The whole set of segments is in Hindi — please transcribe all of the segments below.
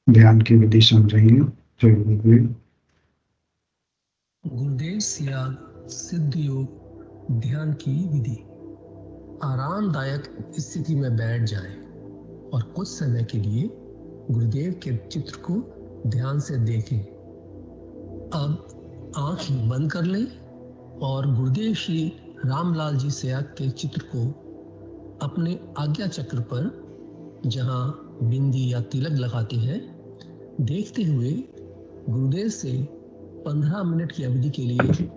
ध्यान की विधि समझेंगे। जय गुरुदेव। गुरुदेव सियाग सिद्ध योग ध्यान की विधि। आरामदायक स्थिति में बैठ जाएं और कुछ समय के लिए गुरुदेव के चित्र को ध्यान से देखें। अब आंख बंद कर लें और गुरुदेव श्री रामलाल जी सियाग के चित्र को अपने आज्ञा चक्र पर, जहां बिंदी या तिलक लगाते हैं, देखते हुए गुरुदेव से 15 मिनट की अवधि के लिए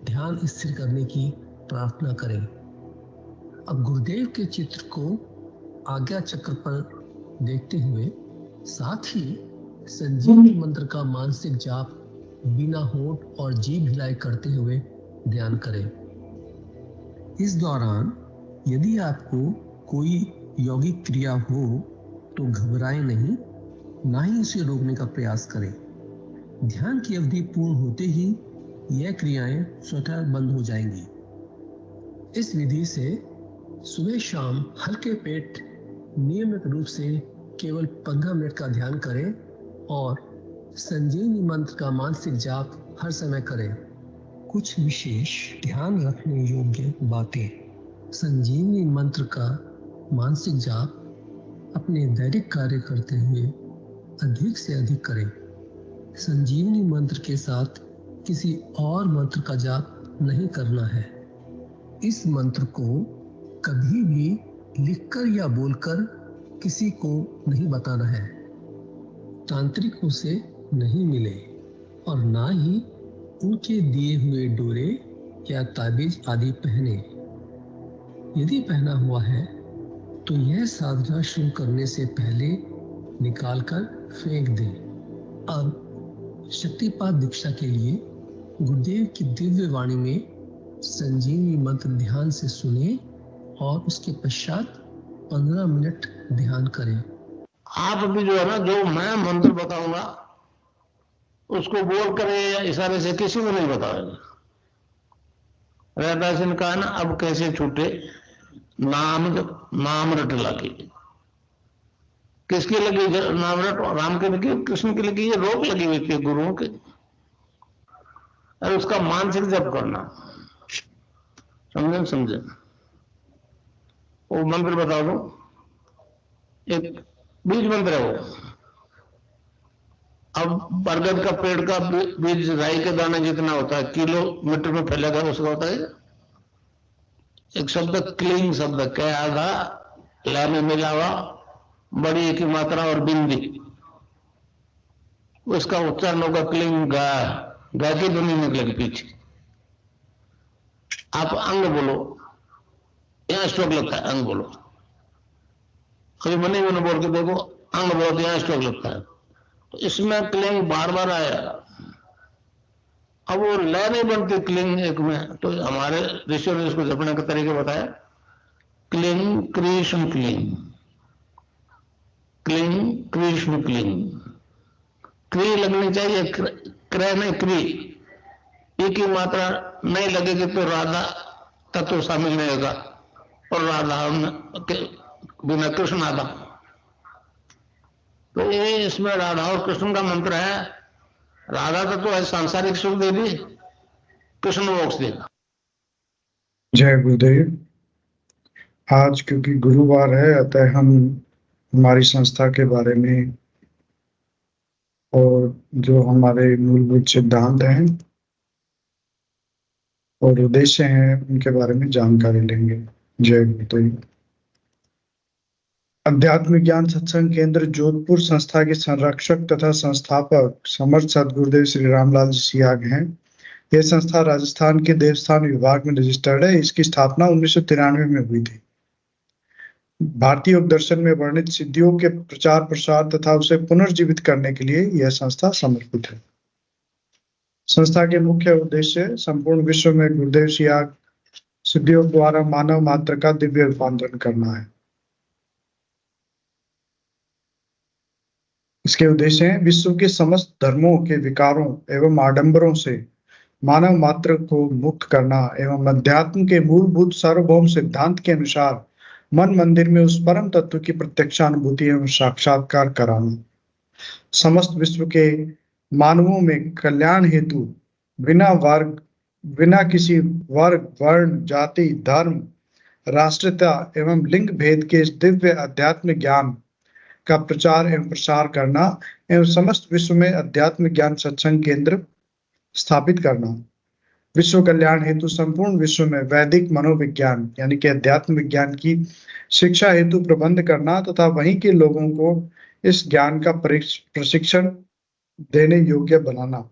ध्यान स्थिर करने की प्रार्थना करें। अब गुरुदेव के चित्र को आज्ञा चक्र पर देखते हुए साथ ही संजीवनी मंत्र का मानसिक जाप बिना होंठ और जीभ हिलाए करते हुए ध्यान करें। इस दौरान यदि आपको कोई यौगिक क्रिया हो तो घबराएं नहीं, ना ही उसे रोकने का प्रयास करें। ध्यान की अवधि पूर्ण होते ही यह क्रियाएं स्वतः बंद हो जाएंगी। इस विधि से सुबह शाम हल्के पेट नियमित रूप से केवल 15 मिनट का ध्यान करें और संजीवनी मंत्र का मानसिक जाप हर समय करें। कुछ विशेष ध्यान रखने योग्य बातें। संजीवनी मंत्र का मानसिक जाप अपने दैनिक कार्य करते हुए अधिक से अधिक करें। संजीवनी मंत्र के साथ किसी और मंत्र का जाप नहीं करना है। इस मंत्र को कभी भी लिखकर या बोलकर किसी को नहीं बताना है। तांत्रिकों से नहीं मिले और ना ही उनके दिए हुए डोरे या ताबीज आदि पहने। यदि पहना हुआ है तो यह साधना शुरू करने से पहले निकालकर फेंक दें। अब शक्तिपात दीक्षा के लिए गुरुदेव की दिव्य वाणी में संजीवनी मंत्र ध्यान से सुने और उसके पश्चात 15 मिनट ध्यान करें। आप भी जो है ना, जो मैं मंत्र बताऊंगा उसको बोल करे या इशारे से किसी को नहीं बताएगा। रहता सिंह कहा ना, अब कैसे छूटे नाम रट लगी। किसकी लगी नाम रट? राम की लगी, कृष्ण की लगी, ये रोक लगी हुई थी गुरुओं के। और उसका मानसिक जप करना, समझे? वो मंत्र बता दो, एक बीज मंत्र है वो। अब बरगद का पेड़ का बीज राई के दाने जितना होता है, किलोमीटर में फैलेगा, उसका होता है एक शब्द क्लीन शब्द, क्या आधा ला में मिलावा, बड़ी की मात्रा और बिंदी, उसका उच्चारण होगा क्लीन। गा की ध्वनि निकलेगी पीछे। आप अंग बोलो, यहां स्ट्रोक लगता है, अंग बोलो। कभी मनी मैंने बोल के देखो, अंग बोलो, यहां स्ट्रोक लगता है। तो इसमें क्लिंग बार बार आया। अब वो लय नहीं बनती क्लिंग एक में, तो हमारे ऋषियों ने इसको जपने का तरीके बताया। Cling Krishna cling, cling Krishna cling. क्री लगनी चाहिए, क्रय नहीं क्री। ई की मात्रा नहीं लगेगी तो राधा तत्व शामिल नहीं होगा, और राधा के बिना कृष्ण आधा। तो ये इसमें राधा और कृष्ण का मंत्र है। राधा तत्व है सांसारिक सुख देवी, कृष्ण मोक्ष देगा। जय गुरुदेव। आज क्योंकि गुरुवार है, अतः हम हमारी संस्था के बारे में और जो हमारे मूलभूत सिद्धांत हैं और उद्देश्य हैं उनके बारे में जानकारी लेंगे। जय गुरुदेव। आध्यात्मिक ज्ञान सत्संग केंद्र जोधपुर संस्था के संरक्षक तथा संस्थापक समर्थ सदगुरुदेव श्री रामलाल जी सियाग हैं। यह संस्था राजस्थान के देवस्थान विभाग में रजिस्टर्ड है। इसकी स्थापना 1993 में हुई थी। भारतीय योग दर्शन में वर्णित सिद्धियों के प्रचार प्रसार तथा उसे पुनर्जीवित करने के लिए यह संस्था समर्पित है। संस्था के मुख्य उद्देश्य संपूर्ण विश्व में गुरुदेव सियाग सिद्धियों द्वारा मानव मात्र का दिव्य रूपांतरण करना है। इसके उद्देश्य हैं विश्व के समस्त धर्मों के विकारों एवं आडंबरों से मानव मात्र को मुक्त करना एवं अध्यात्म के मूलभूत सार्वभौम सिद्धांत के अनुसार मन मंदिर में उस परम तत्व की प्रत्यक्षानुभूति एवं साक्षात्कार कराना। समस्त विश्व के मानवों में कल्याण हेतु बिना किसी वर्ग, वर्ण, जाति, धर्म, राष्ट्रीयता एवं लिंग भेद के इस दिव्य अध्यात्म ज्ञान का प्रचार एवं प्रसार करना एवं समस्त विश्व में अध्यात्म ज्ञान सत्संग केंद्र स्थापित करना। विश्व कल्याण हेतु संपूर्ण विश्व में वैदिक मनोविज्ञान यानी कि अध्यात्म विज्ञान की शिक्षा हेतु प्रबंध करना तथा वहीं के लोगों को इस ज्ञान का प्रशिक्षण देने योग्य बनाना।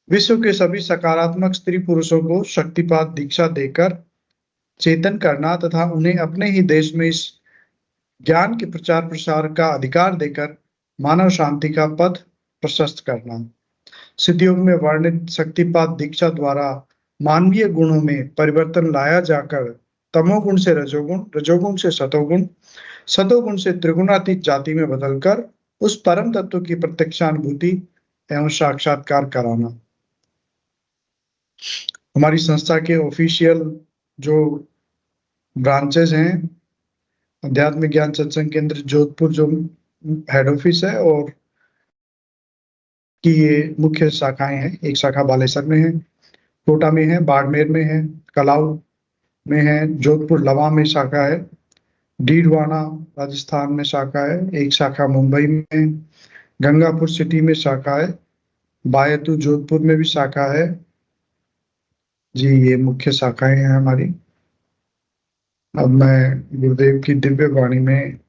विश्व के सभी सकारात्मक स्त्री पुरुषों को शक्तिपात दीक्षा देकर चेतन करना तथा उन्हें अपने ही देश में इस ज्ञान के प्रचार प्रसार का अधिकार देकर मानव शांति का पथ प्रशस्त करना। सिद्धयोग में वर्णित शक्तिपात दीक्षा द्वारा मानवीय गुणों में परिवर्तन लाया जाकर तमोगुण से रजोगुण, रजोगुण से सतोगुण, सतोगुण से त्रिगुणातीत जाति में बदलकर उस परम तत्व की प्रत्यक्षानुभूति एवं साक्षात्कार कराना। हमारी संस्था के ऑफिशियल जो ब्रांचेस हैं, अध्यात्म ज्ञान सत्संग केंद्र जोधपुर जो हेड ऑफिस है और की ये मुख्य शाखाएं हैं। एक शाखा बालेसर में है, कोटा में है, बाड़मेर में है, कलाऊ में है, जोधपुर लवा में शाखा है, डीडवाना राजस्थान में शाखा है, एक शाखा मुंबई में, गंगापुर सिटी में शाखा है, बायतू जोधपुर में भी शाखा है। जी, ये मुख्य शाखाएं हैं हमारी। अब मैं गुरुदेव की दिव्य वाणी में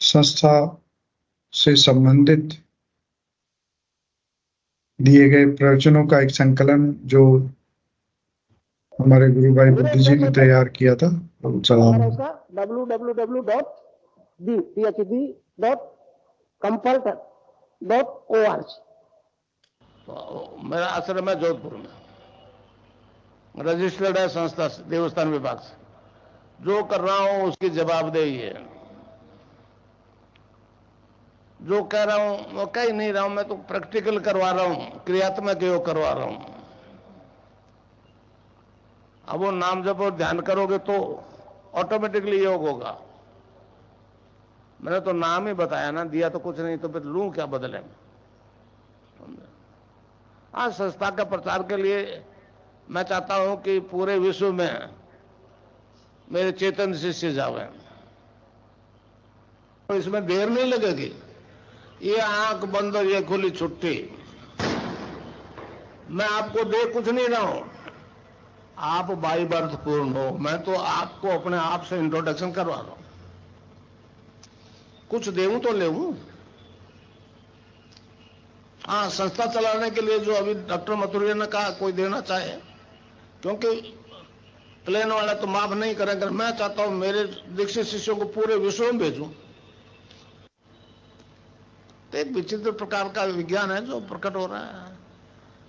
संस्था से संबंधित दिए गए प्रवचनों का एक संकलन जो हमारे गुरु भाई बुद्धि जी ने तैयार किया था वो चला रहा हूं। www.bphd.compult.org। मेरा आश्रम है जोधपुर में, रजिस्टर्ड है संस्था देवस्थान विभाग से। जो कर रहा हूं उसकी जवाबदेही है। जो कह रहा हूं वो कह ही नहीं रहा हूं, मैं तो प्रैक्टिकल करवा रहा हूं, क्रियात्मक योग करवा रहा हूं। अब वो नाम जब वो ध्यान करोगे तो ऑटोमेटिकली योग होगा। मैंने तो नाम ही बताया ना, दिया तो कुछ नहीं, तो फिर लूं क्या बदले में। आज संस्था का प्रचार के लिए मैं चाहता हूं कि पूरे विश्व में मेरे चेतन शिष्य जावे, तो इसमें देर नहीं लगेगी। ये आंख बंद और ये खुली छुट्टी, मैं आपको दे कुछ नहीं रहा हूं। आप बाई बर्थ पूर्ण हो, मैं तो आपको अपने आप से इंट्रोडक्शन करवा रहा हूं। कुछ देऊं तो लेऊं। हाँ, संस्था चलाने के लिए जो अभी डॉक्टर मथुरिया ने कहा कोई देना चाहे, क्योंकि प्लेन वाला तो माफ नहीं करेंगे। मैं चाहता हूं मेरे दीक्षित शिष्यों को पूरे विश्व में भेजूं। तो एक विचित्र प्रकार का विज्ञान है जो प्रकट हो रहा है।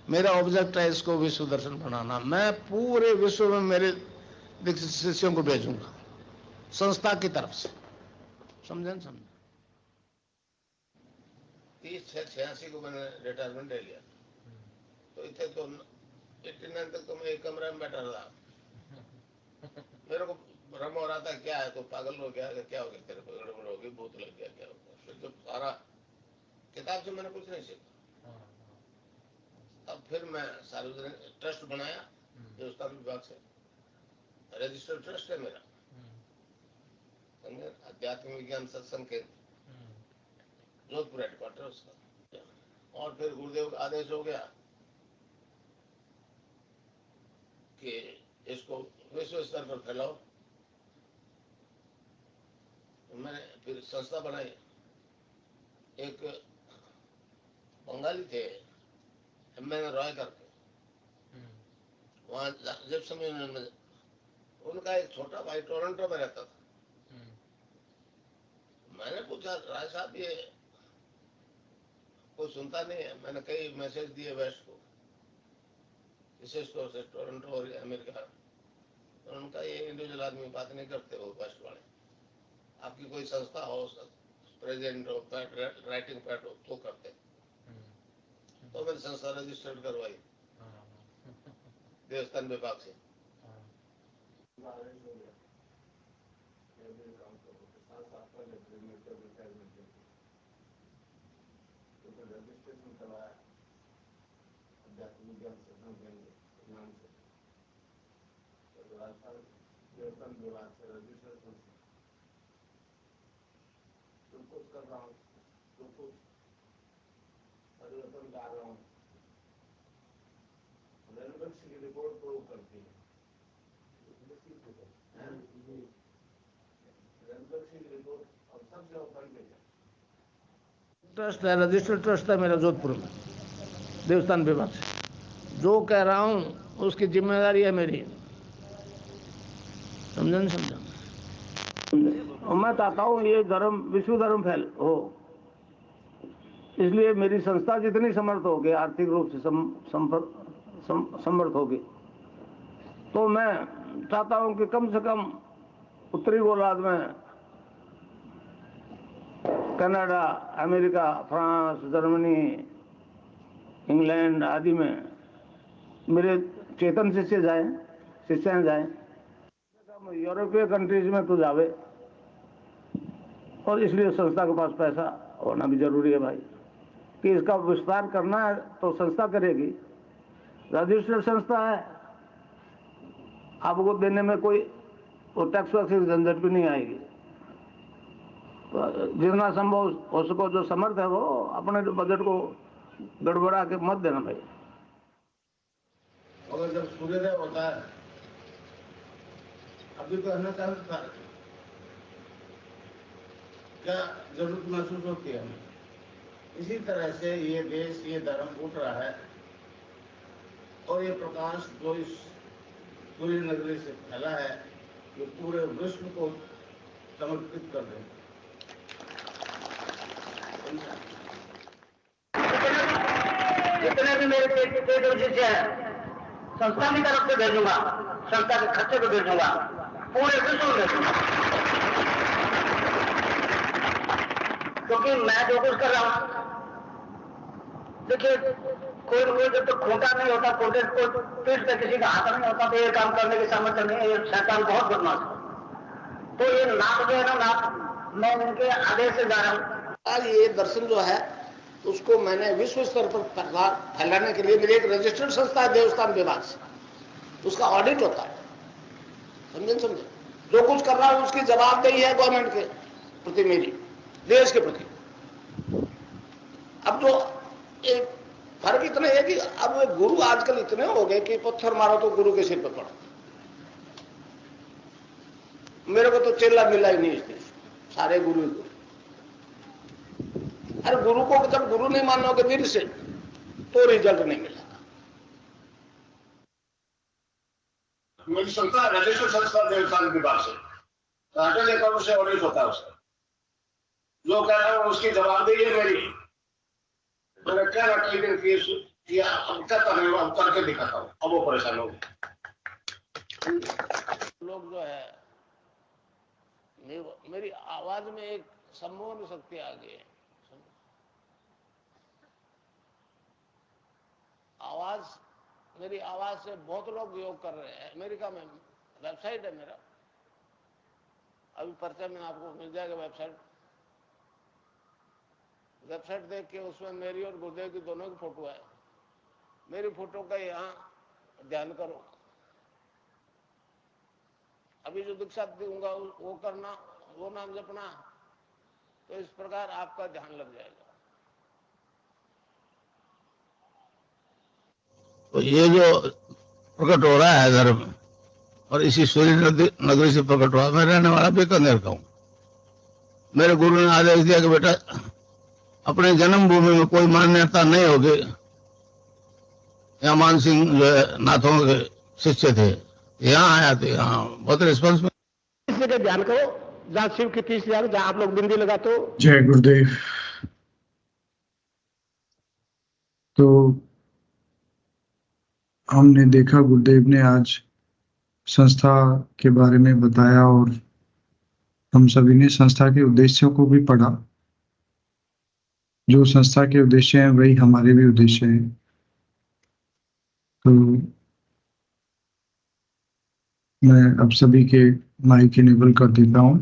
मेरा ऑब्जेक्ट है इसको विश्व दर्शन बनाना। मैं पूरे विश्व में मेरे दीक्षित शिष्यों को भेजूंगा संस्था की तरफ से। समझे? 30/6/86 को मैंने रिटायरमेंट ले लिया, तो इतने तो 89 तक तो मैं एक कमरे में बैठा रहा। मेरे को भ्रम हो रहा था क्या है, तो पागल हो गया, क्या हो गया तेरे को, गड़बड़ हो गई, भूत लग गया, क्या हो गया। फिर जब सारा किताब से मैंने कुछ नहीं सीखा, तब फिर मैं सार्वजनिक ट्रस्ट बनाया देवस्थान विभाग से, रजिस्टर्ड ट्रस्ट है मेरा, अध्यात्म विज्ञान सत्संग केंद्र जोधपुर हेडक्वार्टर उसका। और फिर गुरुदेव का आदेश हो गया कि इसको विश्व स्तर पर फैलाओ। तो मैंने फिर संस्था बनाई। एक बंगाली थे एम.एन. रॉय करके, वहां जब समय उनका एक छोटा भाई टोरंटो में रहता था। मैंने पूछा, राय साहब ये कोई सुनता नहीं है। मैंने कई मैसेज दिए वेस्ट को, विशेष तौर से टोरंटो और अमेरिका। तो उनका ये इंडिविजुअल आदमी बात नहीं करते, वो वेस्ट वाले। आपकी कोई संस्था हो, प्रेजेंट हो, राइटिंग पैड हो तो करते। तो मैंने संस्था रजिस्टर्ड करवाई देवस्थान विभाग से। ट्रस्ट है, रजिस्टर्ड ट्रस्ट है मेरा जोधपुर में देवस्थान विभाग से। जो कह रहा हूँ उसकी जिम्मेदारी है मेरी, समझा नहीं समझा? मैं चाहता हूँ ये धर्म विश्व धर्म फैल हो, इसलिए मेरी संस्था जितनी समर्थ होगी, आर्थिक रूप से समर्थ होगी, तो मैं चाहता हूँ कि कम से कम उत्तरी गोलार्ध में Canada, America, France, Germany, England आदि में मेरे चेतन शिष्य जाए, यूरोपीय कंट्रीज में तो जावे, और इसलिए संस्था के पास पैसा होना भी जरूरी है भाई, कि इसका विस्तार करना है तो संस्था करेगी। रजिस्टर्ड संस्था है, आपको देने में कोई टैक्स वैक्स की झंझट भी नहीं आएगी। तो जितना संभव हो सको, जो समर्थ है वो अपने बजट को गड़बड़ा के मत देना भाई। और जब सूर्योदय होता है, अभी तो अन्य था, क्या जरूरत महसूस होती है हमें? इसी तरह से ये देश, ये धर्म उठ रहा है, और ये प्रकाश जो इस सूर्य नगरी से फैला है, ये पूरे विश्व को समर्पित कर रहे हैं। जितने भी मेरे शिष्य हैं, संस्था की तरफ से भेजूंगा, संस्था के खर्चे को भेजूंगा, पूरे विश्व में भेजूंगा, क्योंकि मैं जो कुछ कर रहा हूं, देखिए कोई जब तक खोटा नहीं होता, खोटे को पीठ पे किसी का हाथ नहीं होता, तो ये काम करने की सामर्थ्य नहीं है। ये शैतान बहुत बदमाश है। तो ये नाप जो है ना, नाप मैं उनके आदेश से जा रहा हूँ। आज ये दर्शन जो है उसको मैंने विश्व स्तर पर फैलाने के लिए, मेरी एक रजिस्टर्ड संस्था है देवस्थान विभाग से, उसका ऑडिट होता है, समझे? जो कुछ कर रहा हूं उसकी जवाबदेही है गवर्नमेंट के प्रति, मेरी देश के प्रति। अब जो एक फर्क इतना है कि अब गुरु आजकल इतने हो गए कि पत्थर मारो तो गुरु के सिर पर पड़ो। मेरे को तो चेला मिला ही नहीं इसमें, सारे गुरु ही गुरु। अरे गुरु को जब गुरु नहीं मानोगे दिल से तो रिजल्ट नहीं मिलेगा। मेरी संस्था रजिस्टर्ड संस्था देवस्थान विभाग से, राष्ट्रीय अकाउंट से ऑडिट होता है उसका। जो कह रहा हूं उसकी जवाबदेही है मेरी। मैंने कह रहा कई दिन किया, अब करता नहीं, अब करके दिखाता हूँ, अब वो परेशान हो गए। लोग जो है, मेरी आवाज में एक सम्मोहन शक्ति आ गई है। मेरी आवाज से बहुत लोग योग कर रहे हैं। अमेरिका में वेबसाइट है मेरा, अभी परिचय में आपको मिल जाएगा वेबसाइट देख के उसमें मेरी और गुरुदेव की दोनों की फोटो है। मेरी फोटो का यहाँ ध्यान करो, अभी जो दीक्षा दूंगा वो करना, वो नाम जपना, तो इस प्रकार आपका ध्यान लग जाएगा। तो ये जो प्रकट हो रहा है धर्म, और इसी सूर्य नगरी से प्रकट हुआ। मैं रहने वाला बीकानेर का हूँ। मेरे गुरु ने आदेश दिया कि बेटा अपने जन्मभूमि में कोई मान्यता नहीं होगी। यहाँ मान सिंह जो है नाथों के शिष्य थे, यहाँ आया थे, यहाँ बहुत रिस्पॉन्स में। इस जगह ध्यान करो जहाँ शिव की 30,000, जहाँ आप लोग बिंदी लगाते हो। जय गुरुदेव। तो हमने देखा गुरुदेव ने आज संस्था के बारे में बताया, और हम सभी ने संस्था के उद्देश्यों को भी पढ़ा। जो संस्था के उद्देश्य हैं वही हमारे भी उद्देश्य हैं। तो मैं अब सभी के माइक इनेबल कर देता हूं।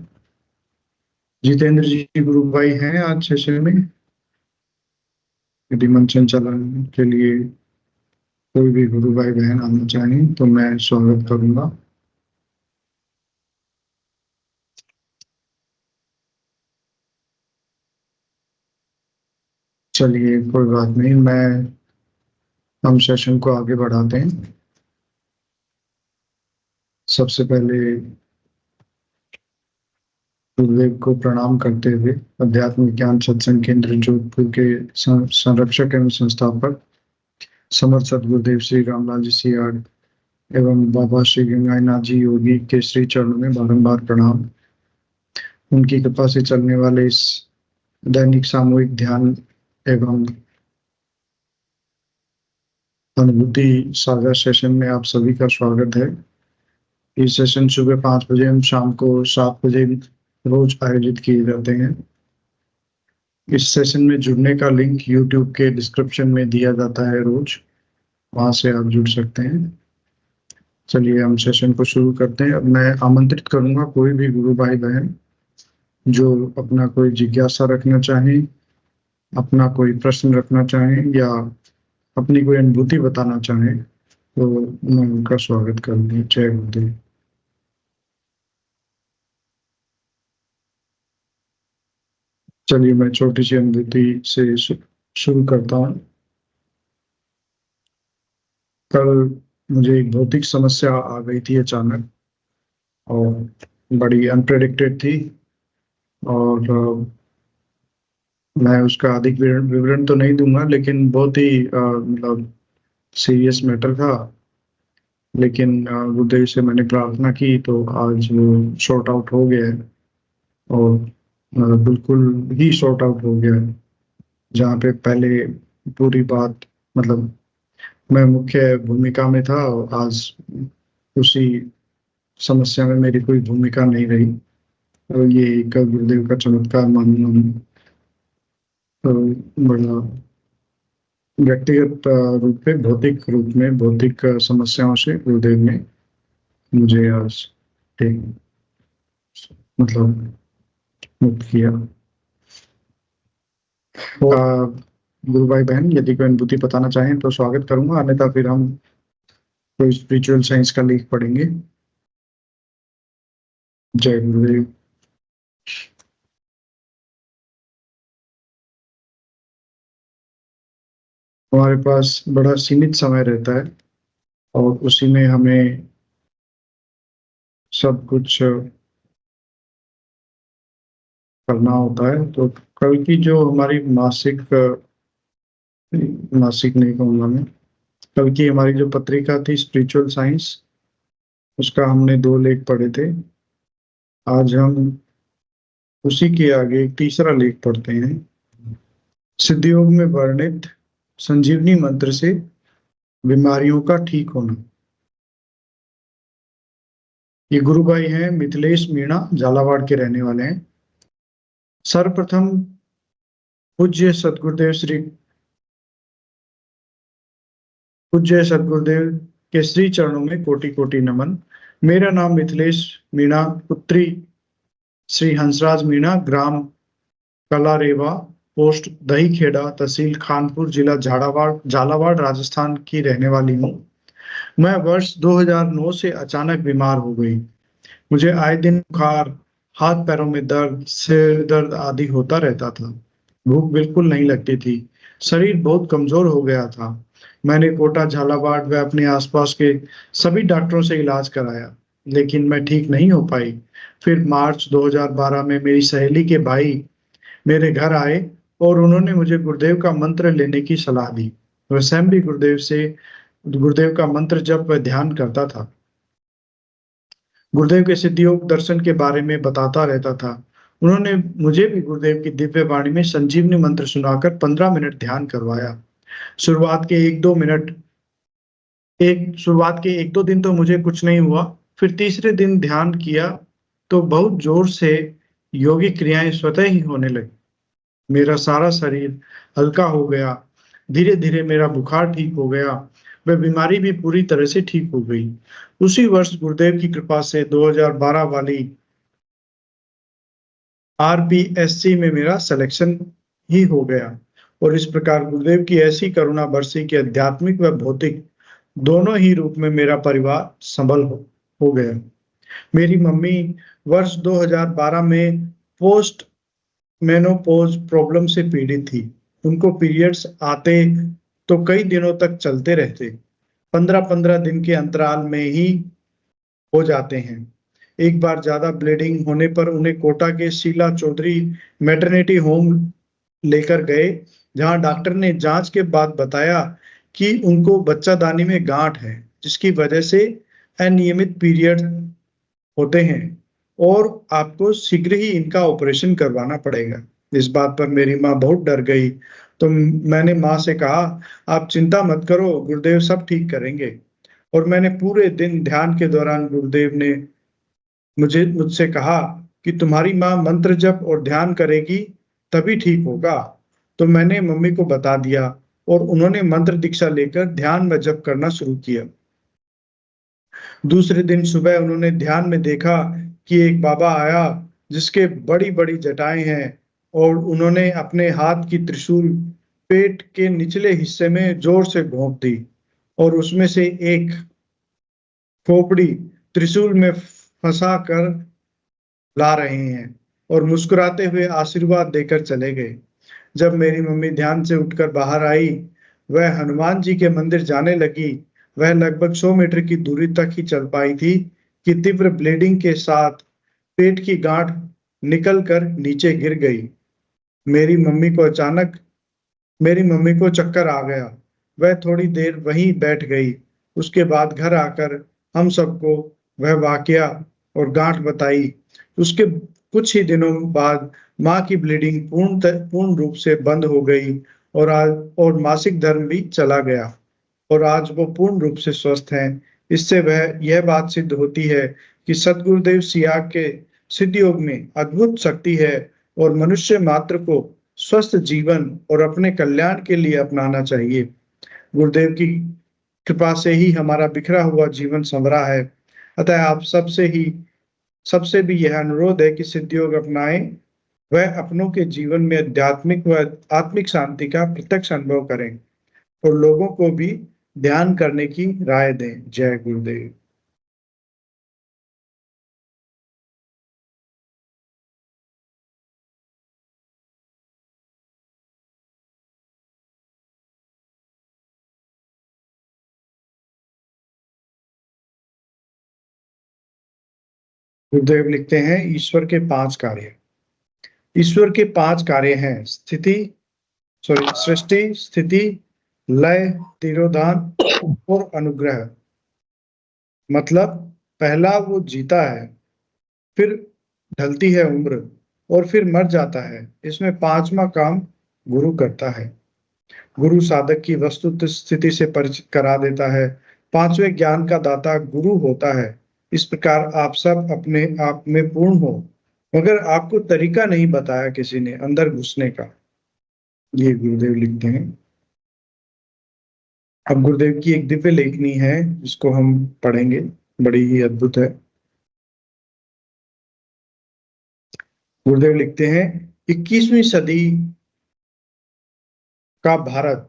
जितेंद्र जी गुरु भाई हैं आज सेशन में? यदि मंचन चलाने के लिए कोई भी गुरु भाई बहन आना चाहें तो मैं स्वागत करूंगा। चलिए कोई बात नहीं, हम सेशन को आगे बढ़ाते हैं। सबसे पहले गुरुदेव को प्रणाम करते हुए अध्यात्म ज्ञान सत्संग केंद्र जोधपुर के संरक्षक एवं संस्थापक समर्थ सदगुरुदेव श्री रामलाल जी सियाग एवं बाबा श्री गंगाईनाथ जी योगी के श्री चरणों में बारंबार प्रणाम। उनकी कृपा से चलने वाले इस दैनिक सामूहिक ध्यान एवं अनुभूति साझा सेशन में आप सभी का स्वागत है। ये सेशन सुबह 5 बजे एवं शाम को 7 बजे रोज आयोजित किए जाते हैं। इस सेशन में जुड़ने का लिंक YouTube के डिस्क्रिप्शन में दिया जाता है रोज, वहां से आप जुड़ सकते हैं। चलिए हम सेशन को शुरू करते हैं। अब मैं आमंत्रित करूंगा कोई भी गुरु भाई बहन जो अपना कोई जिज्ञासा रखना चाहें, अपना कोई प्रश्न रखना चाहें या अपनी कोई अनुभूति बताना चाहें तो मैं उनका स्वागत करूंगी। जय गुरुदेव। चलिए मैं छोटी सी अनुभूति से शुरू करता हूँ। कल मुझे एक भौतिक समस्या आ गई थी अचानक और बड़ी अनप्रेडिक्टेड थी और मैं उसका अधिक विवरण तो नहीं दूंगा, लेकिन बहुत ही मतलब सीरियस मैटर था। लेकिन गुरुदेव से मैंने प्रार्थना की तो आज वो सॉर्ट आउट हो गया है और बिल्कुल ही सॉर्ट आउट हो गया है। जहाँ पे पहले पूरी बात मतलब मैं मुख्य भूमिका में था और आज उसी समस्या में मेरी कोई भूमिका नहीं रही। और ये एक गुरुदेव का चमत्कार मानूंगा। तो बड़ा व्यक्तिगत रूप में भौतिक रूप में भौतिक समस्याओं से गुरुदेव ने मुझे आज एक मतलब मुक्त किया। गुरु भाई बहन यदि कोई अनुभूति बताना चाहें तो स्वागत करूंगा, अन्यथा फिर हम कोई स्पिरिचुअल साइंस का लेख पढ़ेंगे। जय गुरुदेव। हमारे पास बड़ा सीमित समय रहता है और उसी में हमें सब कुछ करना होता है। तो कल की जो हमारी मासिक नहीं कहूँगा मैं, कल की हमारी जो पत्रिका थी स्पिरिचुअल साइंस, उसका हमने 2 लेख पढ़े थे। आज हम उसी के आगे एक तीसरा लेख पढ़ते हैं। सिद्धयोग में वर्णित संजीवनी मंत्र से बीमारियों का ठीक होना। ये गुरु भाई हैं मिथिलेश मीणा, झालावाड़ के रहने वाले हैं। सर्वप्रथम पूज्य सदगुरुदेव के श्री चरणों में कोटि कोटि नमन। मेरा नाम मिथिलेश मीणा, पुत्री श्री हंसराज मीणा, ग्राम कलारेवा, पोस्ट दहीखेड़ा, तहसील खानपुर, जिला झालावाड़ राजस्थान की रहने वाली हूँ। मैं वर्ष 2009 से अचानक बीमार हो गई। मुझे आए दिन बुखार, हाथ पैरों में दर्द, सिर दर्द आदि होता रहता था। भूख बिल्कुल नहीं लगती थी। शरीर बहुत कमजोर हो गया था। मैंने कोटा, झालावाड़ व अपने आसपास के सभी डॉक्टरों से इलाज कराया, लेकिन मैं ठीक नहीं हो पाई। फिर मार्च 2012 में मेरी सहेली के भाई मेरे घर आए और उन्होंने मुझे गुरुदेव का मंत्र लेने की सलाह दी। वह स्वयं भी गुरुदेव का मंत्र जप व ध्यान करता था। गुरुदेव के सिद्धियोग दर्शन के बारे में बताता रहता था। उन्होंने मुझे भी गुरुदेव की दिव्य वाणी में संजीवनी मंत्र सुनाकर 15 मिनट ध्यान करवाया। शुरुआत के 1-2 दिन तो मुझे कुछ नहीं हुआ। फिर तीसरे दिन ध्यान किया तो बहुत जोर से योगिक क्रियाएं स्वतः ही होने लगी। मेरा सारा शरीर हल्का हो गया। धीरे धीरे मेरा बुखार ठीक हो गया। वह बीमारी भी पूरी तरह से ठीक हो गई। उसी वर्ष गुरुदेव की कृपा से 2012 वाली RPSC में मेरा सिलेक्शन ही हो गया। और इस प्रकार गुरुदेव की ऐसी करुणा बरसी कि आध्यात्मिक व भौतिक दोनों ही रूप में मेरा परिवार सबल हो गया। मेरी मम्मी वर्ष 2012 में पोस्ट मेनोपॉज प्रॉब्लम से पीड़ित थी। उनको पीरियड्स आते तो कई दिनों तक चलते रहते, 15-15 दिन के अंतराल में ही हो जाते हैं। एक बार ज्यादा ब्लीडिंग होने पर उन्हें कोटा के शीला चौधरी मैटरनिटी होम लेकर गए, जहां डॉक्टर ने जांच के बाद बताया कि उनको बच्चादानी में गांठ है, जिसकी वजह से अनियमित पीरियड होते हैं और आपको शीघ्र ही इनका ऑपरेशन करवाना पड़ेगा। इस बात पर मेरी माँ बहुत डर गई, तो मैंने माँ से कहा, आप चिंता मत करो, गुरुदेव सब ठीक करेंगे। और मैंने पूरे दिन ध्यान के दौरान गुरुदेव ने मुझसे कहा कि तुम्हारी माँ मंत्र जप और ध्यान करेगी तभी ठीक होगा। तो मैंने मम्मी को बता दिया और उन्होंने मंत्र दीक्षा लेकर ध्यान में जप करना शुरू किया। दूसरे दिन सुबह उन्होंने ध्यान में देखा कि एक बाबा आया जिसके बड़ी बड़ी जटाएं हैं, और उन्होंने अपने हाथ की त्रिशूल पेट के निचले हिस्से में जोर से घोंप दी और उसमें से एक खोपड़ी त्रिशूल में फंसा कर ला रहे हैं और मुस्कुराते हुए आशीर्वाद देकर चले गए। जब मेरी मम्मी ध्यान से उठकर बाहर आई, वह हनुमान जी के मंदिर जाने लगी। वह लगभग 100 मीटर की दूरी तक ही चल पाई थी कि तीव्र ब्लीडिंग के साथ पेट की गांठ निकल कर नीचे गिर गई। मेरी मम्मी को चक्कर आ गया। वह थोड़ी देर वहीं बैठ गई। उसके बाद घर आकर हम सबको वह वाकया और गांठ बताई। उसके कुछ ही दिनों बाद माँ की ब्लीडिंग पूर्ण रूप से बंद हो गई और मासिक धर्म भी चला गया और आज वो पूर्ण रूप से स्वस्थ हैं। इससे यह बात सिद्ध होती है कि सद्गुरुदेव सियाग के सिद्ध योग में अद्भुत शक्ति है और मनुष्य मात्र को स्वस्थ जीवन और अपने कल्याण के लिए अपनाना चाहिए। गुरुदेव की कृपा से ही हमारा बिखरा हुआ जीवन संवरा है। अतः आप सबसे भी यह अनुरोध है कि सिद्ध योग अपनाएं, वह अपनों के जीवन में आध्यात्मिक व आत्मिक शांति का प्रत्यक्ष अनुभव करें और लोगों को भी ध्यान करने की राय दें। जय गुरुदेव। गुरुदेव लिखते हैं, ईश्वर के 5 कार्य। ईश्वर के 5 कार्य हैं, सृष्टि, स्थिति, लय, तिरोधान और अनुग्रह। मतलब पहला वो जीता है, फिर ढलती है उम्र और फिर मर जाता है। इसमें 5वां काम गुरु करता है। गुरु साधक की वस्तुत स्थिति से परिचित करा देता है। 5वें ज्ञान का दाता गुरु होता है। इस प्रकार आप सब अपने आप में पूर्ण हो, मगर आपको तरीका नहीं बताया किसी ने अंदर घुसने का। ये गुरुदेव लिखते हैं। अब गुरुदेव की एक दिव्य लेखनी है जिसको हम पढ़ेंगे, बड़ी ही अद्भुत है। गुरुदेव लिखते हैं, 21वीं सदी का भारत,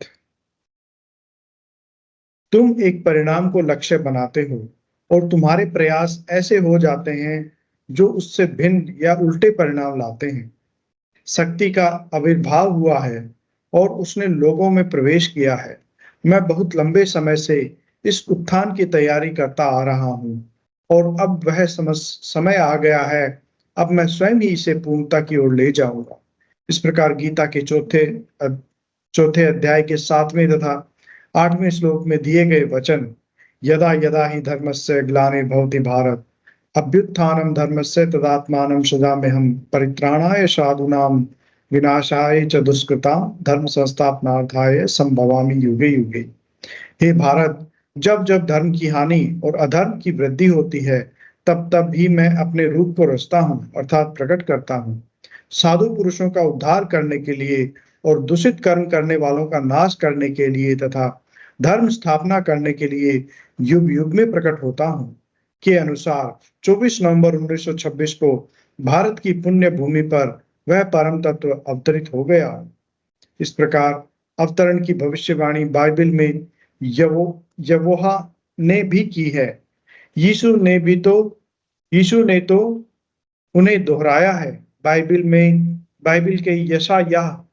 तुम एक परिणाम को लक्ष्य बनाते हो और तुम्हारे प्रयास ऐसे हो जाते हैं जो उससे भिन्न या उल्टे परिणाम लाते हैं। शक्ति का आविर्भाव हुआ है और उसने लोगों में प्रवेश किया है। मैं बहुत लंबे समय से इस उत्थान की तैयारी करता आ रहा हूँ और अब वह समय आ गया है। अब मैं स्वयं ही इसे पूर्णता की ओर ले जाऊंगा। इस प्रकार गीता के चौथे अध्याय के 7वें तथा 8वें श्लोक में दिए गए वचन, यदा यदा ही धर्मस्य ग्लानिर्भवति भारत अभ्युत्थानं धर्मस्य तदात्मानं सृजाम्यहं परित्राणाय साधूनां विनाशाय च दुष्कृतां धर्म संस्थापनार्थाय संभवामि युगे युगे। हे भारत, जब जब धर्म की हानि और अधर्म की वृद्धि होती है, तब तब भी मैं अपने रूप को रचता हूँ, अर्थात प्रकट करता हूँ, साधु पुरुषों का उद्धार करने के लिए और दूषित कर्म करने वालों का नाश करने के लिए तथा धर्म स्थापना करने के लिए युग युग में प्रकट होता हूँ। के अनुसार 24 नवंबर 1926 को भारत की पुण्य भूमि पर वह परम तत्व अवतरित हो गया। इस प्रकार अवतरण की भविष्यवाणी बाइबल में यहोवा ने भी की है। यीशु ने तो उन्हें दोहराया है। बाइबल के यशायाह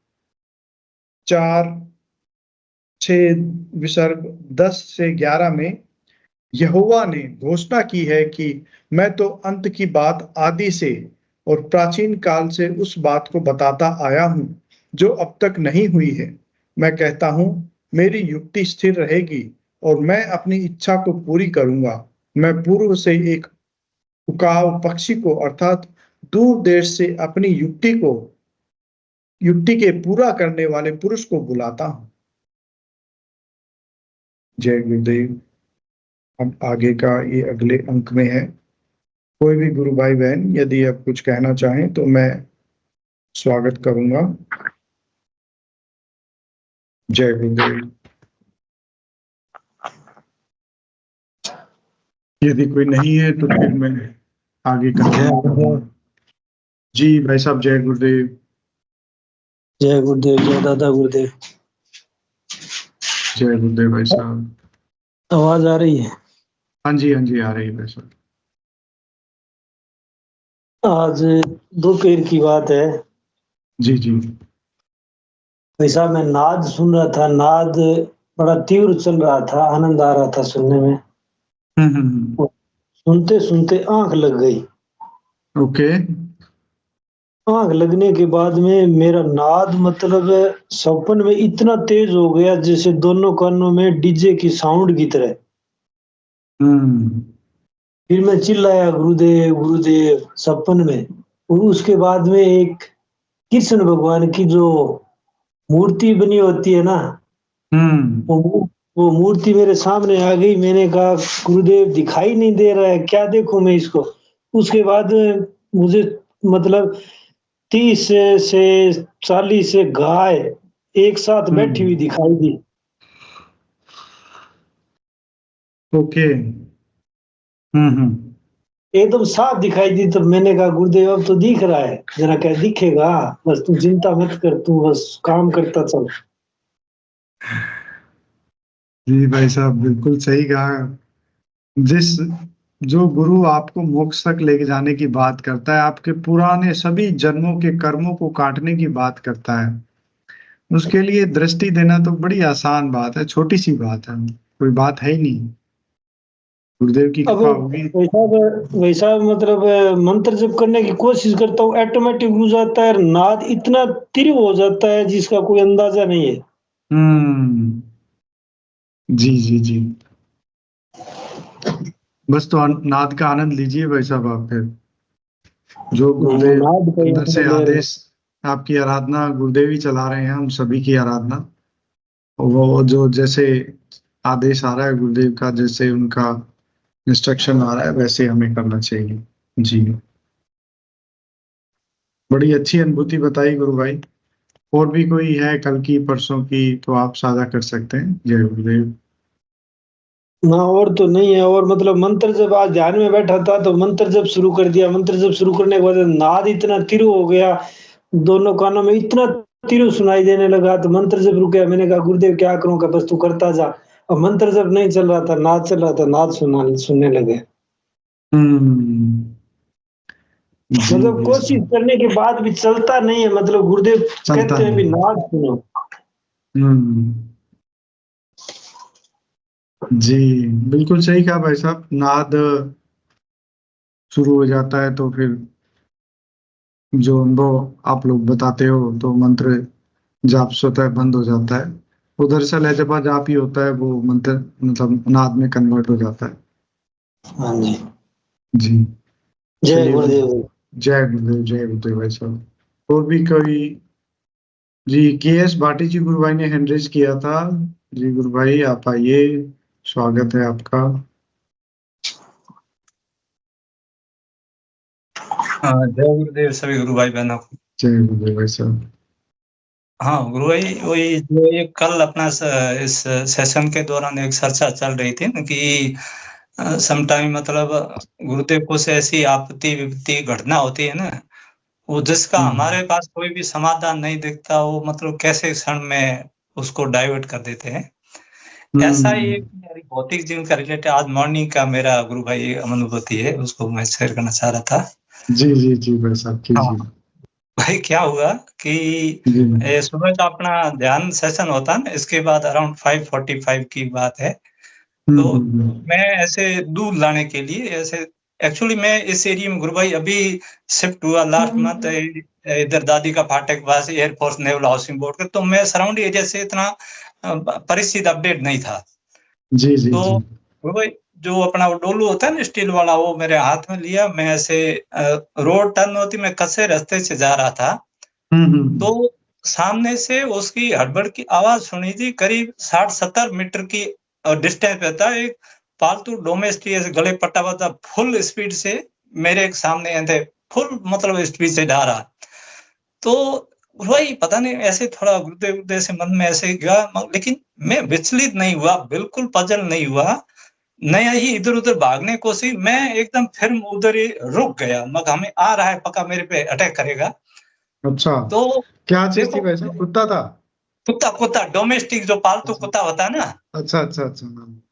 4:6 विसर्ग 10 से 11 में यहोवा ने घोषणा की है कि मैं तो अंत की बात आदि से और प्राचीन काल से उस बात को बताता आया हूं जो अब तक नहीं हुई है। मैं कहता हूं, मेरी युक्ति स्थिर रहेगी और मैं अपनी इच्छा को पूरी करूंगा। मैं पूर्व से एक उकाव पक्षी को अर्थात दूर देश से अपनी युक्ति के पूरा करने वाले पुरुष को बुलाता हूं। जय गुरुदेव। अब आगे का ये अगले अंक में है। कोई भी गुरु भाई बहन यदि आप कुछ कहना चाहें तो मैं स्वागत करूंगा। जय गुरुदेव। यदि कोई नहीं है तो फिर मैं आगे करूंगा। जी भाई साहब, जय गुरुदेव। जय गुरुदेव, जय दादा गुरुदेव। जय गुरुदेव भाई साहब। आवाज आ रही है? हाँ जी आ रही है भाई साहब। आज दोपहर की बात है। जी भाई साहब, मैं नाद सुन रहा था। नाद बड़ा तीव्र चल रहा था, आनंद आ रहा था सुनने में। सुनते सुनते आंख लग गई। ओके। आंख लगने के बाद में मेरा नाद मतलब सपन में इतना तेज हो गया जैसे दोनों कानों में डीजे की साउंड की तरह। फिर मैं चिल्लाया, गुरुदेव गुरुदेव, सपन में। और उसके बाद में एक कृष्ण भगवान की जो मूर्ति बनी होती है ना, वो मूर्ति मेरे सामने आ गई। मैंने कहा, गुरुदेव दिखाई नहीं दे रहा है, क्या देखूं मैं इसको। उसके बाद मुझे मतलब 30 से 40 गाय एक साथ बैठी हुई दिखाई दी। ओके। एकदम साफ दिखाई दी। तो मैंने कहा, गुरुदेव अब तो दिख रहा है। जरा क्या दिखेगा, बस तू चिंता मत कर, तू बस काम करता चल। जी भाई साहब, बिल्कुल सही कहा। जो गुरु आपको मोक्ष तक लेके जाने की बात करता है, आपके पुराने सभी जन्मों के कर्मों को काटने की बात करता है, उसके लिए दृष्टि देना तो बड़ी आसान बात है, छोटी सी बात है, कोई बात है ही नहीं। गुरुदेव की कृपा होगी। वैसा मतलब मंत्र जप करने की कोशिश करता हूँ, ऑटोमेटिक हो जाता है। नाद इतना तीव्र हो जाता है जिसका कोई अंदाजा नहीं है। जी बस तो नाद का आनंद लीजिए भाई साहब आप। फिर जो गुरुदेव अंदर से आदेश, आपकी आराधना गुरुदेव ही चला रहे हैं, हम सभी की आराधना। वो जो जैसे आदेश आ रहा है गुरुदेव का, जैसे उनका इंस्ट्रक्शन आ रहा है, वैसे हमें करना चाहिए। जी, बड़ी अच्छी अनुभूति बताई गुरु भाई। और भी कोई है कल की परसों की तो आप साझा कर सकते हैं। जय गुरुदेव। ना और तो नहीं है। और मतलब मंत्र जब आज ध्यान में बैठा था तो मंत्र जब शुरू कर दिया। मंत्र जब शुरू करने के बाद नाद इतना तीव्र हो गया, दोनों कानों में इतना तीव्र सुनाई देने लगा। तो मंत्र जब रुक गया, मैंने कहा, गुरुदेव क्या करूं, का बस तू करता जा। और मंत्र जब नहीं चल रहा था, नाद चल रहा था, नाद सुनने लगे। मतलब कोशिश करने के बाद भी चलता नहीं है। मतलब गुरुदेव कहते हैं भी नाद सुनो। जी बिल्कुल सही कहा भाई साहब। नाद शुरू हो जाता है तो फिर जो अनुभव आप लोग बताते हो, तो मंत्र जाप स्वतः बंद हो जाता है। उधर से लहजपा जाप ही होता है, वो मंत्र मतलब नाद में कन्वर्ट हो जाता है। हाँ जी जी। जय गुरुदेव। जय गुरुदेव, जय गुरुदेव भाई साहब। और भी कोई? जी, KS भाटी जी गुरु भाई ने हैंड रेज किया था। जी गुरु भाई आप आइए, स्वागत है आपका। जय गुरुदेव सभी गुरु भाई बहनों को। जय गुरुदेव भाई साहब। हाँ गुरु भाई, वही जो ये कल अपना इस सेशन के दौरान एक चर्चा चल रही थी ना कि सम टाइम मतलब गुरुदेव को से ऐसी आपत्ति विपत्ति घटना होती है ना, वो जिसका हमारे पास कोई भी समाधान नहीं दिखता, वो मतलब कैसे क्षण में उसको डाइवर्ट कर देते हैं। ऐसा ही एक मेरी भौतिक जीवन का रिलेटेड आज मॉर्निंग का मेरा गुरु भाई अनुभूति है, उसको मैं शेयर करना चाह रहा था। जी भाई साहब कीजिए। भाई क्या हुआ कि सुबह का अपना ध्यान सेशन होता है ना, इसके बाद अराउंड 5:45 की बात है। तो मैं ऐसे दूध लाने के लिए ऐसे, एक्चुअली मैं इस एरिया में गुरु भाई अभी शिफ्ट हुआ लास्ट मंथ इधर दादी का फाटक पास एयरफोर्स नेवल हाउसिंग बोर्ड का, तो मैं सराउंडिंग एरिया से इतना परिस्थिति अपडेट नहीं था। जी तो गुरु भाई जो अपना वो डोलू होता है ना स्टील वाला, वो मेरे हाथ में लिया, मैं ऐसे रोड टर्न होती, मैं कच्चे रास्ते से जा रहा था, तो सामने से उसकी हड़बड़ की आवाज सुनी थी। करीब 60-70 मीटर की डिस्टेंस पे था, एक पालतू डोमेस्टिक ऐसे गले पट्टा हुआ था, फुल स्पीड से मेरे सामने थे, फुल मतलब स्पीड से जा रहा। तो वही पता नहीं ऐसे थोड़ा गुरुदेव से मन में ऐसे गया, लेकिन मैं विचलित नहीं हुआ, बिल्कुल पजल नहीं हुआ, नया ही इधर उधर भागने की कोशिश, मैं एकदम फिर उधर ही रुक गया, मगर हमें आ रहा है पक्का मेरे पे अटैक करेगा। अच्छा, तो क्या चीज थी वैसे? कुत्ता था? कुत्ता डोमेस्टिक जो पालतू कुत्ता होता है ना। अच्छा।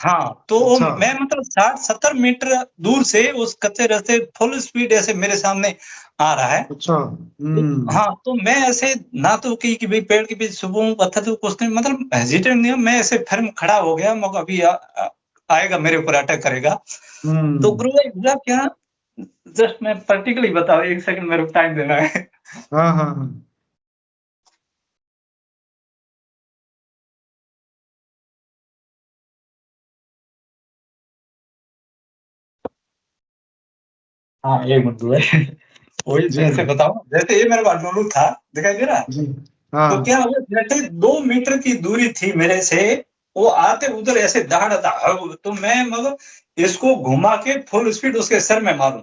हाँ, तो अच्छा। मैं मतलब 60-70 मीटर दूर से उस कच्चे रास्ते फुल स्पीड ऐसे मेरे सामने आ रहा है। अच्छा। हाँ, तो मैं ऐसे ना तो कि भाई पेड़ के पीछे सुबह पत्थर तो कुछ नहीं, मतलब हेजिटेट नहीं, मैं ऐसे फिर खड़ा हो गया, मगर अभी आएगा मेरे ऊपर अटैक करेगा। तो गुरु भाई हुआ क्या, जस्ट मैं प्रैक्टिकली बताओ, 1 सेकंड मेरे को टाइम देना है। हाँ। हाँ, 1 मिनट वही जैसे बताओ, जैसे ये मेरे पास डोलू था, दिखाई दे रहा है? हाँ। तो क्या हुआ, जैसे 2 मीटर की दूरी थी मेरे से, वो आते उधर ऐसे दहाड़ था, तो मैं मगर इसको घुमा के फुल स्पीड उसके सर में मारूं।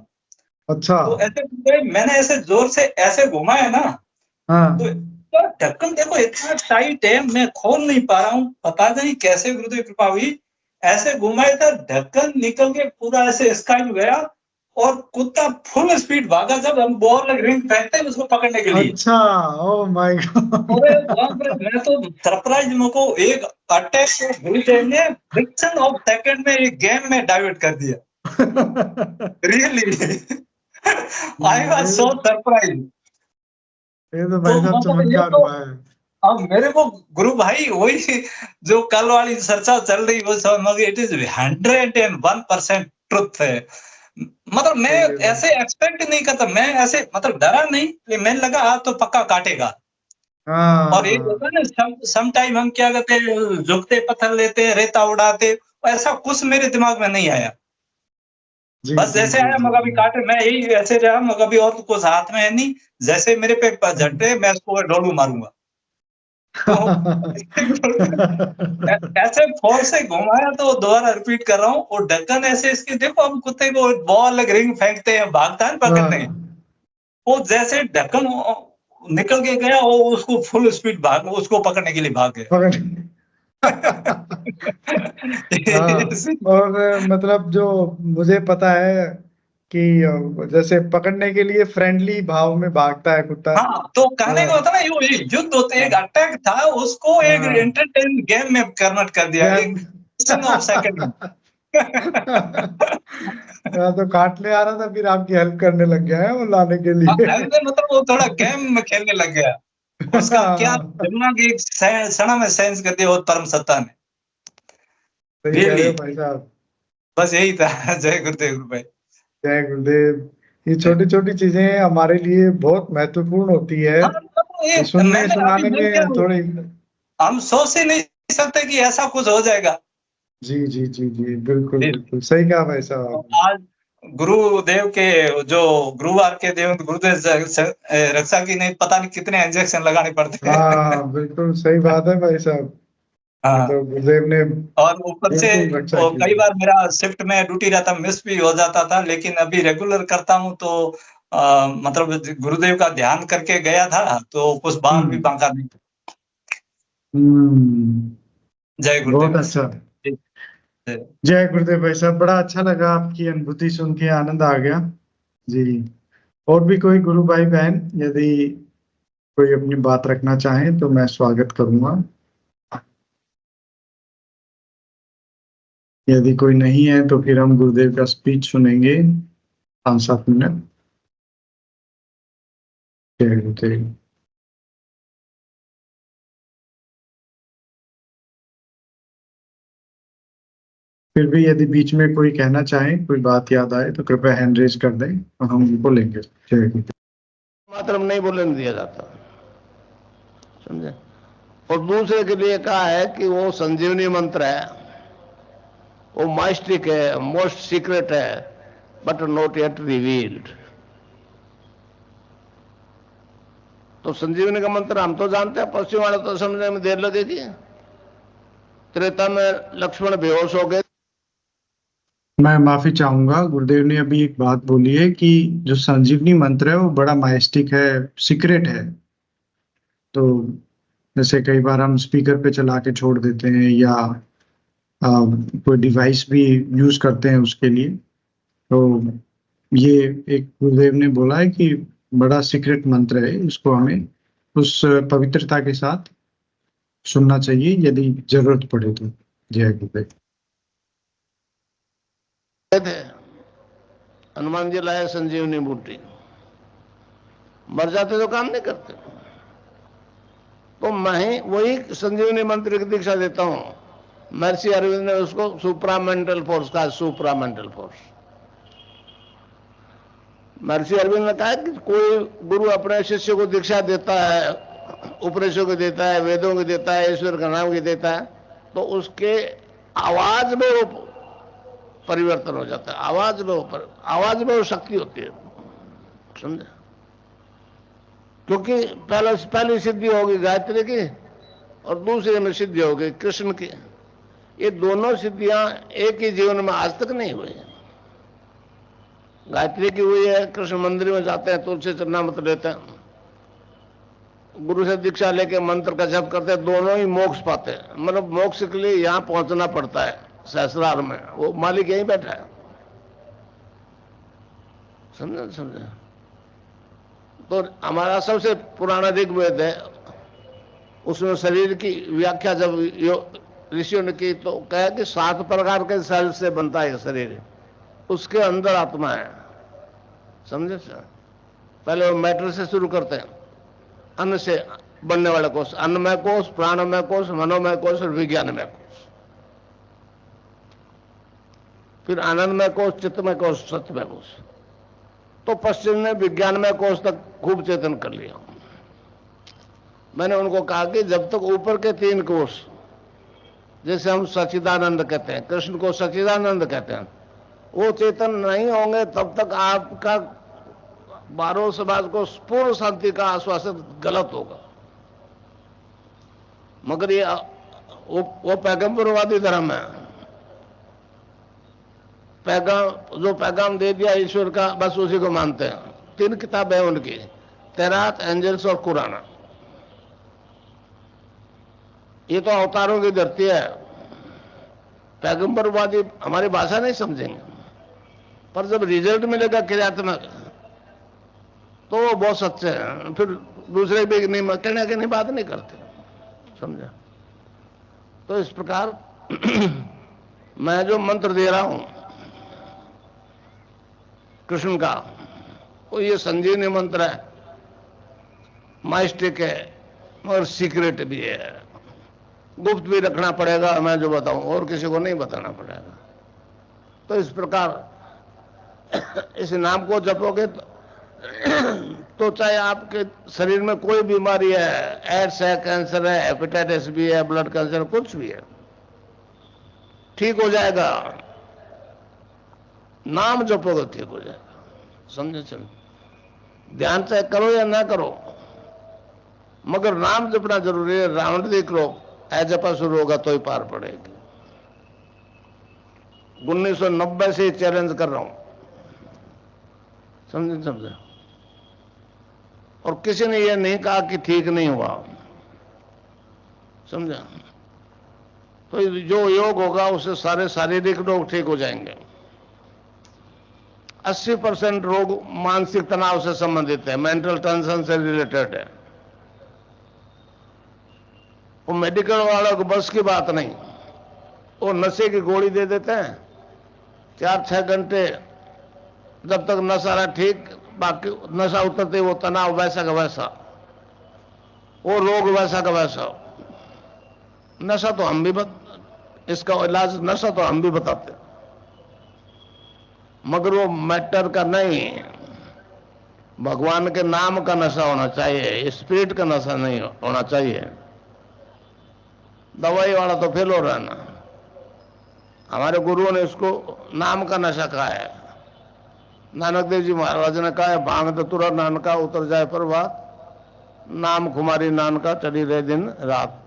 अच्छा। तो ऐसे मैंने ऐसे जोर से ऐसे घुमाया ना, तो ढक्कन देखो इतना टाइट है, मैं खोल नहीं पा रहा हूँ, पता नहीं कैसे गुरुदेव कृपा हुई, ऐसे घुमाया था, ढक्कन निकल के पूरा ऐसे स्काई में गया और कुत्ता फुल स्पीड भागा। जब हम बॉल रिंग फेंकते हैं उसको पकड़ने के लिए। अच्छा, ओह माय गॉड। अरे बाप रे, मैं तो सरप्राइज, मुझको एक अटैक को गुरुदेव ने फ्रैक्शन ऑफ सेकंड में एक गेम में डाइवर्ट कर दिया। Really I was so surprise. ये तो भाई साहब चमत्कार हुआ है। अब मेरे को गुरु भाई वही जो कल वाली चर्चा चल रही वो समझ, इट इज 101% ट्रुथ है। मतलब मैं ऐसे एक्सपेक्ट नहीं करता, मैं ऐसे मतलब डरा नहीं, मैंने लगा आज तो पक्का काटेगा। और एक होता है ना, सम टाइम हम क्या करते हैं, झुकते पत्थर लेते, रेता उड़ाते, ऐसा कुछ मेरे दिमाग में नहीं आया। बस जैसे आया मगर अभी काटे, मैं यही ऐसे रहा, मगर अभी और तो कुछ हाथ में है नहीं, जैसे मेरे पे झटके मैं उसको डोलू मारूंगा। तो ऐसे फोर्स से घुमाया, तो दोबारा रिपीट कर रहा हूँ, और ढक्कन ऐसे इसके देखो, हम कुत्ते को बॉल रिंग फेंकते हैं, भागता है पकड़ने, वो जैसे ढक्कन निकल के गया, वो उसको फुल स्पीड भाग, उसको पकड़ने के लिए भाग गया। और मतलब जो मुझे पता है कि जैसे पकड़ने के लिए फ्रेंडली भाव में भागता है कुत्ता। हाँ, तो कहने का होता है ना, ये युद्ध होते, एक अटैक था, उसको एक एंटरटेन गेम में कन्वर्ट कर दिया, एक सेकंड। तो काटने आ रहा था, फिर आपकी हेल्प करने लग गया है वो लाने के लिए। मतलब वो थोड़ा गेम में खेलने लग गया, उसका क्या दिमाग एक क्षण में सेंस कर दिया वो परम सत्ता ने। भाई साहब, बस यही था। जय गुरुदेव गुरु भाई। जय गुरुदेव। ये छोटी छोटी चीजें हमारे लिए बहुत महत्वपूर्ण होती है। सुनने सुनाने में थोड़ी हम सोच ही नहीं सकते कि ऐसा कुछ हो जाएगा। जी, बिल्कुल सही कहा भाई साहब। आज गुरुदेव के जो गुरुवार के देव गुरुदेव रक्षा की नहीं, पता नहीं कितने इंजेक्शन लगाने पड़ते हैं। हाँ, बिल्कुल सही बात है भाई साहब। हाँ, तो गुरुदेव ने, और ऊपर से कई बार मेरा शिफ्ट में ड्यूटी रहता, मिस भी हो जाता था, लेकिन अभी रेगुलर करता हूँ, तो मतलब गुरुदेव का ध्यान करके गया था, तो कुछ बाल भी बांका नहीं। जय गुरुदेव। बहुत अच्छा। जय गुरुदेव भाई साहब, बड़ा अच्छा लगा आपकी अनुभूति सुन के, आनंद आ गया जी। और भी कोई गुरु भाई बहन यदि कोई अपनी बात रखना चाहे तो मैं स्वागत करूंगा। यदि कोई नहीं है तो फिर हम गुरुदेव का स्पीच सुनेंगे 5-7 मिनट। जय गुरुदेव। फिर भी यदि बीच में कोई कहना चाहे, कोई बात याद आए तो कृपया हैंड रेज कर दें और हम उनको लेंगे। जय गुरुदेव। मातरम नहीं बोलने दिया जाता, समझे। और दूसरे के लिए कहा है कि वो संजीवनी मंत्र है, वो माइस्टिक है, मोस्ट सीक्रेट है, बट नॉट येट रिवील्ड। तो संजीवनी का मंत्र हम तो जानते हैं, पश्चिम वाले तो समझने में देर लगेगी। त्रेता में लक्ष्मण बेहोश हो गए। मैं माफी चाहूंगा, गुरुदेव ने अभी एक बात बोली है कि जो संजीवनी मंत्र है वो बड़ा माइस्टिक है, सीक्रेट है। तो जैसे कई बार हम स्पीकर पे चला के छोड़ देते हैं या कोई डिवाइस भी यूज करते हैं उसके लिए, तो ये एक गुरुदेव ने बोला है कि बड़ा सीक्रेट मंत्र है, इसको हमें उस पवित्रता के साथ सुनना चाहिए यदि जरूरत पड़े तो। जय गुरुदेव। थे हनुमान जी लाए संजीवनी बूटी, मर जाते तो काम नहीं करते। तो मैं वही संजीवनी मंत्र की दीक्षा देता हूं। महर्षि अरविंद ने उसको सुप्रामेंटल फोर्स कहा, सुप्रामेंटल फोर्स। महर्षि अरविंद ने कहा कि कोई गुरु अपने शिष्य को दीक्षा देता है, उपनिषदों को देता है, वेदों को देता है, ईश्वर का नाम को देता है, तो उसके आवाज में वो परिवर्तन हो जाता है। आवाज में वो शक्ति होती है, समझे। क्योंकि पहली सिद्धि होगी गायत्री की और दूसरे में सिद्धि होगी कृष्ण की। ये दोनों सिद्धियां एक ही जीवन में आज तक नहीं हुई। गायत्री की हुई है, कृष्ण मंदिर में जाते हैं, तुलसी चरणामृत लेते हैं, गुरु से दीक्षा लेके मंत्र का जप करते हैं, दोनों ही मोक्ष पाते हैं। मतलब मोक्ष के लिए यहां पहुंचना पड़ता है सहस्रार में, वो मालिक यहीं बैठा है, समझे। तो हमारा सबसे पुराना ऋग्वेद है, उसमें शरीर की व्याख्या जब ऋषियों ने की तो कहा कि 7 प्रकार के सेल से बनता है शरीर, उसके अंदर आत्मा है, समझे। पहले वो मैटर से शुरू करते हैं, अन्न से बनने वाले कोष, अन्नमय कोष, प्राणमय कोष, मनोमय कोष और विज्ञानमय कोष। फिर आनंदमय कोष, चित्तमय कोष, सत्यमय कोष। तो पश्चिम ने विज्ञानमय कोष तक खूब चेतन कर लिया। मैंने उनको कहा कि जब तक ऊपर के 3 कोष, जैसे हम सच्चिदानंद कहते हैं, कृष्ण को सच्चिदानंद कहते हैं, वो चेतन नहीं होंगे तब तक आपका 12 समाज को पूर्ण शांति का आश्वासन गलत होगा। मगर ये वो पैगंबरवादी धर्म है। जो पैगाम दे दिया ईश्वर का, बस उसी को मानते हैं। 3 किताबें हैं उनकी, तैरात, एंजल्स और कुरान। ये तो अवतारों की धरती है। पैगंबरवादी हमारी भाषा नहीं समझेंगे, पर जब रिजल्ट मिलेगा क्रियात्मक तो वो बहुत सच्चे हैं। फिर दूसरे भी नहीं कहने की नहीं बात नहीं करते, समझा। तो इस प्रकार मैं जो मंत्र दे रहा हूं कृष्ण का, वो ये संजीवनी मंत्र है, माइस्टिक है और सीक्रेट भी है। गुप्त भी रखना पड़ेगा, मैं जो बताऊं, और किसी को नहीं बताना पड़ेगा। तो इस प्रकार इस नाम को जपोगे तो चाहे आपके शरीर में कोई बीमारी है, एड्स है, कैंसर है, हेपेटाइटिस भी है, ब्लड कैंसर, कुछ भी है, ठीक हो जाएगा। नाम जपोगे ठीक हो जाएगा, समझे। चलो ध्यान से करो या ना करो, मगर नाम जपना जरूरी है। रावण देख लो, जपा शुरू होगा तो ही पार पड़ेगी। 1990 से चैलेंज कर रहा हूं, समझे। और किसी ने यह नहीं कहा कि ठीक नहीं हुआ, समझा। तो जो योग होगा उससे सारे शारीरिक रोग ठीक हो जाएंगे। 80% रोग मानसिक तनाव से संबंधित है, मेंटल टेंशन से रिलेटेड है। वो मेडिकल वालों को बस की बात नहीं, वो नशे की गोली दे देते हैं, 4-6 घंटे जब तक नशा रहा ठीक, बाकी नशा उतरते वो तनाव वैसा का वैसा, वो रोग वैसा का वैसा। नशा तो हम भी इसका इलाज नशा तो हम भी बताते, मगर वो मैटर का नहीं, भगवान के नाम का नशा होना चाहिए, स्पिरिट का नशा नहीं होना चाहिए। दवाई वाला तो फेल हो रहा है ना। हमारे गुरुओं ने इसको नाम का नशा कहा है। नानक देव जी महाराज ने कहा है, भांग धतूरा नानका उतर जाए प्रभात, नाम खुमारी नानका चढ़ी रहे दिन रात।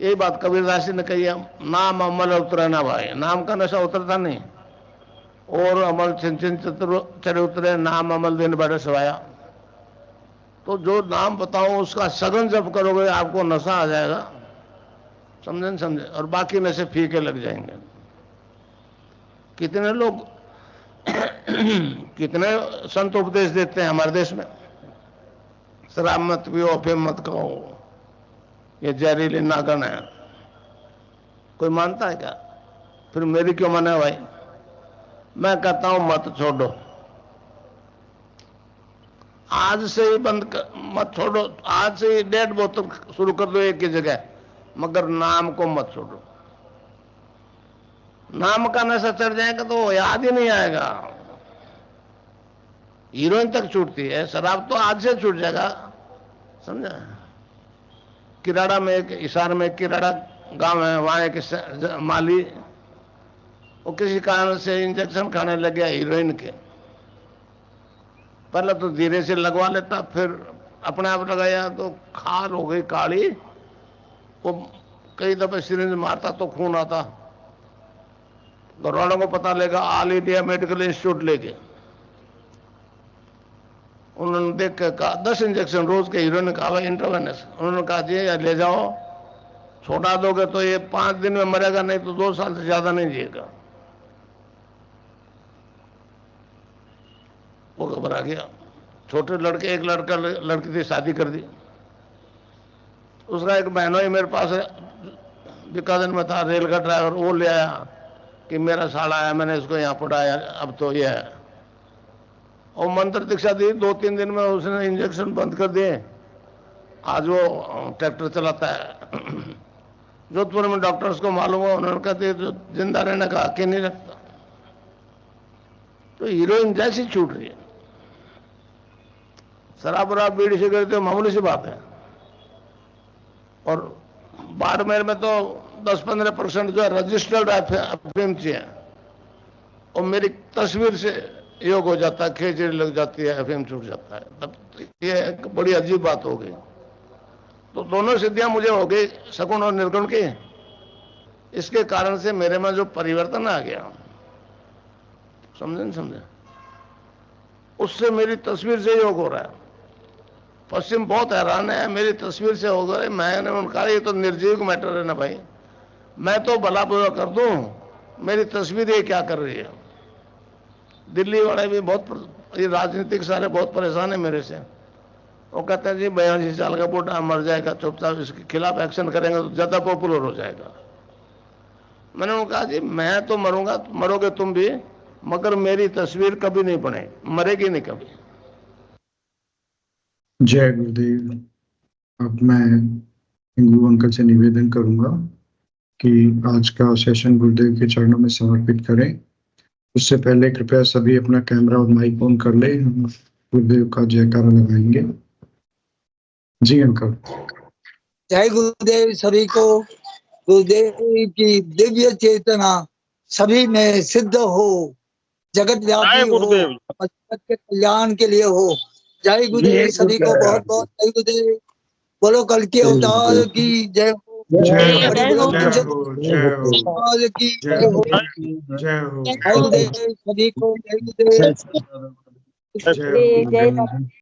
यही बात कबीरदास जी ने कही है, नाम अमल उतरे ना भाई, नाम का नशा उतरता नहीं। और अमल छिन छिन चढ़े उतरे, नाम अमल दिन बड़े सवाया। तो जो नाम बताओ उसका सघन जप करोगे आपको नशा आ जाएगा, समझे न समझे, और बाकी नशे फीके लग जाएंगे। कितने लोग कितने संत उपदेश देते हैं हमारे देश में, शराब मत पियो, अफीम मत खाओ, ये जहरीली नागन है। कोई मानता है क्या? फिर मेरी क्यों माने भाई? मैं कहता हूं मत छोड़ो, आज से ही बंद कर, मत छोड़ो, आज से ही 1.5 बोतल शुरू कर दो एक ही जगह, मगर नाम को मत छोड़ो। नाम का नशा चढ़ जाएगा तो याद ही नहीं आएगा। हीरोइन तक छूटती है, शराब तो आज से छूट जाएगा, समझा। किराड़ा में एक हिसार में किराड़ा गांव है, वहां एक माली वो किसी कारण से इंजेक्शन खाने लग गया हीरोइन के। पहले तो धीरे से लगवा लेता, फिर अपने आप लगाया तो खाल हो गई काली। वो कई दफे सिरिंज मारता तो खून आता। घर वालों को पता लगा, ऑल इंडिया मेडिकल इंस्टीट्यूट लेके उन्होंने देख के कहा 10 इंजेक्शन रोज के। हीरो ने कहा भाई इंट्रावेनस। उन्होंने कहा जी ले जाओ, छोड़ा दोगे तो ये 5 दिन में मरेगा, नहीं तो 2 साल से ज्यादा नहीं जिएगा। वो घबरा गया। छोटे लड़के, एक लड़का लड़की थी, शादी कर दी। उसका एक बहनोई मेरे पास बीकानेर में था, रेल का ड्राइवर, वो ले आया कि मेरा साला आया, मैंने इसको यहाँ पढ़ाया, अब तो ये है। और मंत्र दीक्षा दी, 2-3 दिन में उसने इंजेक्शन बंद कर दिए। आज वो ट्रैक्टर चलाता है। जोधपुर में डॉक्टर्स को मालूम हुआ, उन्होंने कहते जो जिंदा रहने का हक ही नहीं रखता। तो हीरोइन जैसी छूट रही है। शराब वराब बीड़ी सिगरेट तो मामूली सी बात है। और बाड़मेर में तो 10-15% जो है रजिस्टर्ड अफीम है, और मेरी तस्वीर से योग हो जाता है, खिचड़ी लग जाती है, अफीम छूट जाता है। तब ये एक बड़ी अजीब बात हो गई। तो दोनों सिद्धियां मुझे हो गई, सगुण और निर्गुण की। इसके कारण से मेरे में जो परिवर्तन आ गया, समझे नहीं समझे, उससे मेरी तस्वीर से योग हो रहा है। पश्चिम बहुत हैरान है, मेरी तस्वीर से हो गए। मैंने उनका ये तो निर्जीव मैटर है ना भाई, मैं तो भला बुरा कर दूं, मेरी तस्वीर ये क्या कर रही है। दिल्ली वाले भी बहुत, ये राजनीतिक सारे बहुत परेशान है मेरे से। वो कहते हैं जी 82 साल का बूढ़ा मर जाएगा, चुपचाप इसके खिलाफ एक्शन करेंगे तो ज्यादा पॉपुलर हो जाएगा। मैंने उनको कहा जी मैं तो मरूंगा, मरोगे तुम भी, मगर मेरी तस्वीर कभी नहीं बने, मरेगी नहीं कभी। जय गुरुदेव। अब मैं गुरु अंकल से निवेदन करूंगा कि आज का सेशन गुरुदेव के चरणों में समर्पित करें। उससे पहले कृपया सभी अपना कैमरा और माइक ऑन कर ले, हम गुरुदेव का जयकारा लगाएंगे। जी अंकल। जय गुरुदेव। सभी को गुरुदेव की दिव्य चेतना सभी में सिद्ध हो, जगत व्यापी हो, जगत के कल्याण के लिए हो। जय गुरुदेव। सभी को बहुत बहुत जय गुरुदेव। बोलो कल के अवतार की जय हो। जय गुरुदेव। सभी को जय गुरुदेव।